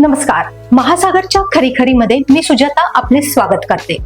नमस्कार. महासागरच्या खरीखरीमध्ये मी सुजाता आपले स्वागत करते.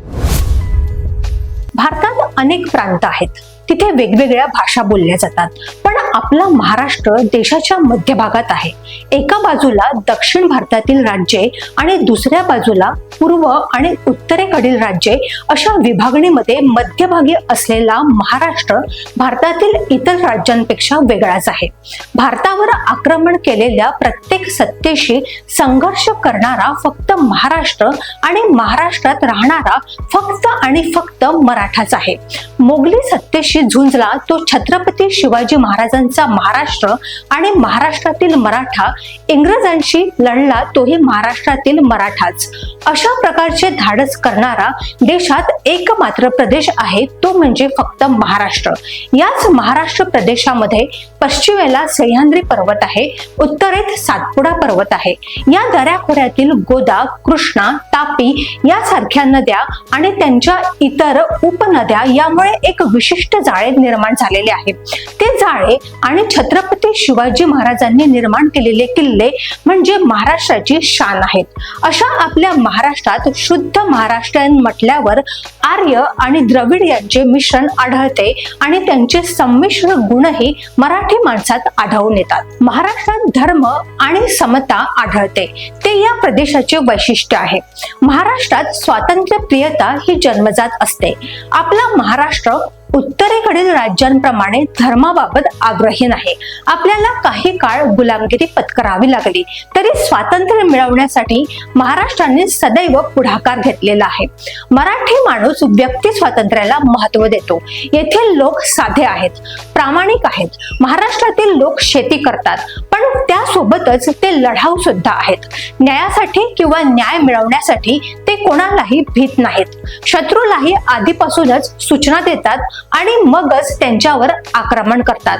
भारतात अनेक प्रांत आहेत, तिथे वेगवेगळ्या भाषा बोलल्या जातात. पण आपला महाराष्ट्र देशाच्या मध्यभागात आहे. एका बाजूला दक्षिण भारतातील राज्ये आणि दुसऱ्या बाजूला पूर्व आणि उत्तरेकडील राज्ये अशा विभागणीमध्ये मध्यभागी असलेला महाराष्ट्र भारतातील इतर राज्यांपेक्षा वेगळाच आहे. भारतावर आक्रमण केलेल्या प्रत्येक सत्तेशी संघर्ष करणारा फक्त महाराष्ट्र आणि महाराष्ट्रात राहणारा फक्त आणि फक्त मराठाच आहे. मोगली सत्तेशी झुंजला तो छत्रपती शिवाजी महाराजांचा महाराष्ट्र आणि महाराष्ट्रातील मराठा, इंग्रजांशी लढला तोही महाराष्ट्रातील मराठाच. अशा प्रकारचे धाडस करणारा देशात एकमात्र प्रदेश आहे तो म्हणजे फक्त महाराष्ट्र. याच महाराष्ट्र प्रदेशामध्ये पश्चिमेला सह्याद्री पर्वत आहे, उत्तरेत सातपुडा पर्वत आहे. या दऱ्याखोऱ्यातील गोदा, कृष्णा, तापी यासारख्या नद्या आणि त्यांच्या इतर उपनद्या यामुळे एक विशिष्ट जाळे निर्माण झालेले आहे. ते जाळे आणि छत्रपती शिवाजी महाराजांनी निर्माण केलेले किल्ले म्हणजे महाराष्ट्राची शान आहेत. अशा आपल्या महाराष्ट्रात शुद्ध महाराष्ट्रीयन म्हटल्यावर आर्य आणि द्रविड यांचे मिश्रण आढळते आणि त्यांचे संमिश्र गुणही मराठी माणसात आढळून येतात. महाराष्ट्रात धर्म आणि समता आढळते, ते या प्रदेशाचे वैशिष्ट्य आहे. महाराष्ट्रात स्वातंत्र्यप्रियता ही जन्मजात असते. आपला महाराष्ट्र उत्तरेकडील राज्यांप्रमाणे धर्माबाबत आग्रही नाही. आपल्याला काही काळ गुलामगिरी पत्करावी लागली तरी स्वातंत्र्य मिळवण्यासाठी महाराष्ट्राने सदैव पुढाकार घेतलेला आहे. मराठी माणूस व्यक्ती स्वातंत्र्याला महत्त्व देतो. येथील लोक साधे आहेत, प्रामाणिक आहेत. महाराष्ट्रातील लोक शेती करतात, पण त्यासोबतच ते लढाऊ सुद्धा आहेत. न्यायासाठी किंवा न्याय मिळवण्यासाठी ते कोणालाही भीत नाहीत. शत्रूलाही आधीपासूनच सूचना देतात आणि मगच त्यांच्यावर आक्रमण करतात.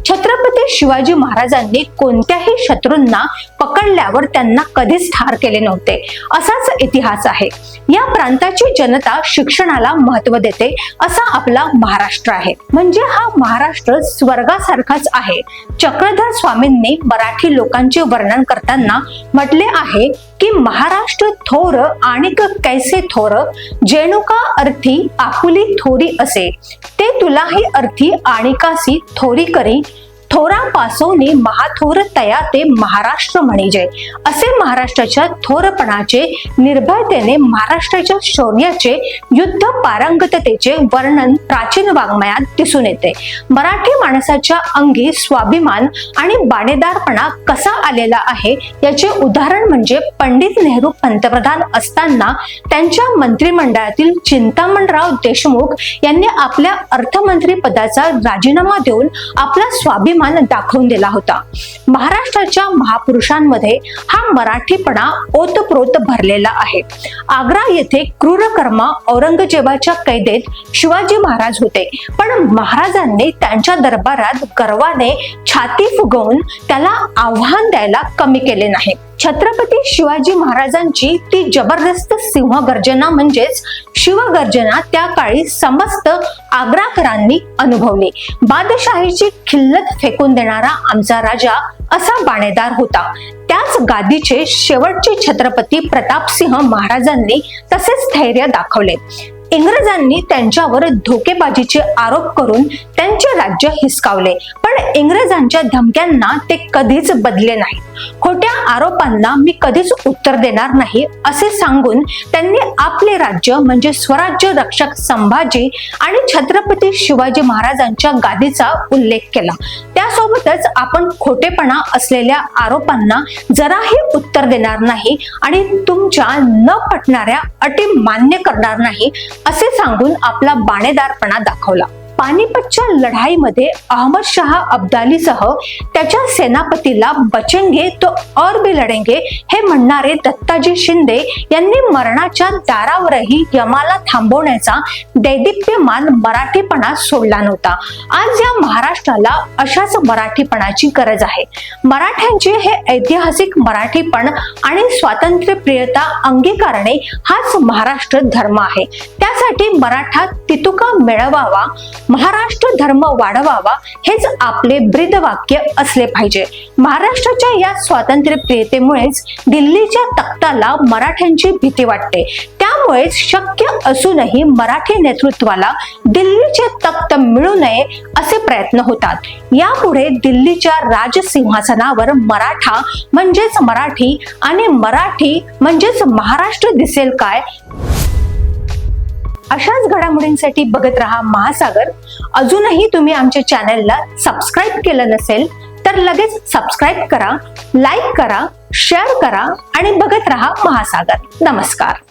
छत्रपती शिवाजी महाराजांनी कोणत्याही शत्रूंना पकडल्यावर त्यांना कधीच ठार केले नव्हते, असाच इतिहास आहे. या प्रांताची जनता शिक्षणाला महत्त्व देते, असा आपला महाराष्ट्र आहे. म्हणजे हा महाराष्ट्र स्वर्गासारखाच आहे. चक्रधर स्वामींनी मराठी लोकांचे वर्णन करताना म्हटले आहे की महाराष्ट्र थोर आणिक कैसे थोर, जेणुका अर्थी आपुली थोरी असे, ते तुलाही अर्थी आणिकासी थोरी करी, थोरा पासोनी महाथोर तया ते महाराष्ट्र म्हणजे. असे महाराष्ट्राच्या थोरपणाचे, निर्भयतेने महाराष्ट्राच्या शौर्याचे, युद्ध पारंगततेचे वर्णन प्राचीन वाङ्मयात दिसून येते. मराठी माणसाच्या अंगी स्वाभिमान आणि बाणेदारपणा कसा आलेला आहे याचे उदाहरण म्हणजे पंडित नेहरू पंतप्रधान असताना त्यांच्या मंत्रिमंडळातील चिंतामणराव देशमुख यांनी आपल्या अर्थमंत्री पदाचा राजीनामा देऊन आपला स्वाभिमान दाखवून दिला होता. महाराष्ट्राच्या महापुरुषांमध्ये हा मराठीपणा ओतप्रोत भरलेला आहे. आग्रा येथे क्रूरकर्मा औरंगजेबाच्या कैदेत शिवाजी महाराज होते, पण महाराजांनी त्यांच्या दरबारात गर्वाने छाती फुगवून त्याला आव्हान द्यायला कमी केले नाही. छत्रपती शिवाजी महाराजांची ती जबरदस्त सिंहगर्जना म्हणजेच शिवगर्जना त्या काळी समस्त आग्राकरांनी अनुभवली. बादशाहीची खिल्लत फेकून देणारा आमचा राजा असा बाणेदार होता. त्याच गादीचे शेवटचे छत्रपती प्रतापसिंह महाराजांनी तसेच धैर्य दाखवले. इंग्रजांनी त्यांच्यावर धोकेबाजीचे आरोप करून त्यांचे राज्य हिसकावले, पण इंग्रजांच्या धमक्यांना ते कधीच बदले नाहीत. खोट्या आरोपांना मी कधीच उत्तर देणार नाही असे सांगून त्यांनी आपले राज्य म्हणजे स्वराज्य रक्षक संभाजी आणि छत्रपती शिवाजी महाराजांच्या गादीचा उल्लेख केला. त्यासोबतच आपण खोटेपणा असलेल्या आरोपांना जराही उत्तर देणार नाही आणि तुमच्या न पटणाऱ्या अटी मान्य करणार नाही असे सांगून आपला बाणेदारपणा दाखवला. पानिपतच्या लढाईमध्ये अहमद शाह अब्दालीसह त्याच्या सेनापतीला बचेंगे तो और भी लढेंगे हे म्हणणारे दत्ताजी शिंदे यांनी मरणाच्या दारावरही यमाला थांबवण्याचा दैदिप्यमान मराठीपणा सोडला नव्हता. आज या महाराष्ट्राला अशाच मराठीपणाची गरज आहे. मराठ्यांचे हे ऐतिहासिक मराठीपण आणि स्वातंत्र्यप्रियता अंगीकारणे हाच महाराष्ट्र धर्म आहे. त्यासाठी मराठा तितुका मिळवावा, महाराष्ट्र धर्म वाढवावा हेच आपले ब्रीदवाक्य असले पाहिजे. महाराष्ट्राच्या या स्वातंत्र्यप्रियतेमुळेच दिल्लीच्या तख्ताला मराठ्यांची भीती वाटते. त्यामुळेच शक्य असूनही मराठी नेतृत्वाला दिल्लीचे तख्त मिळू नये असे प्रयत्न होतात. यापुढे दिल्लीच्या राजसिंहासनावर मराठा म्हणजेच मराठी आणि मराठी म्हणजेच महाराष्ट्र दिसेल काय? अशाच घडामोडींसाठी बघत रहा महासागर. अजूनही तुम्ही आमच्या चॅनलला सबस्क्राईब केलं नसेल तर लगेच सबस्क्राईब करा, लाईक करा, शेअर करा आणि बघत रहा महासागर. नमस्कार.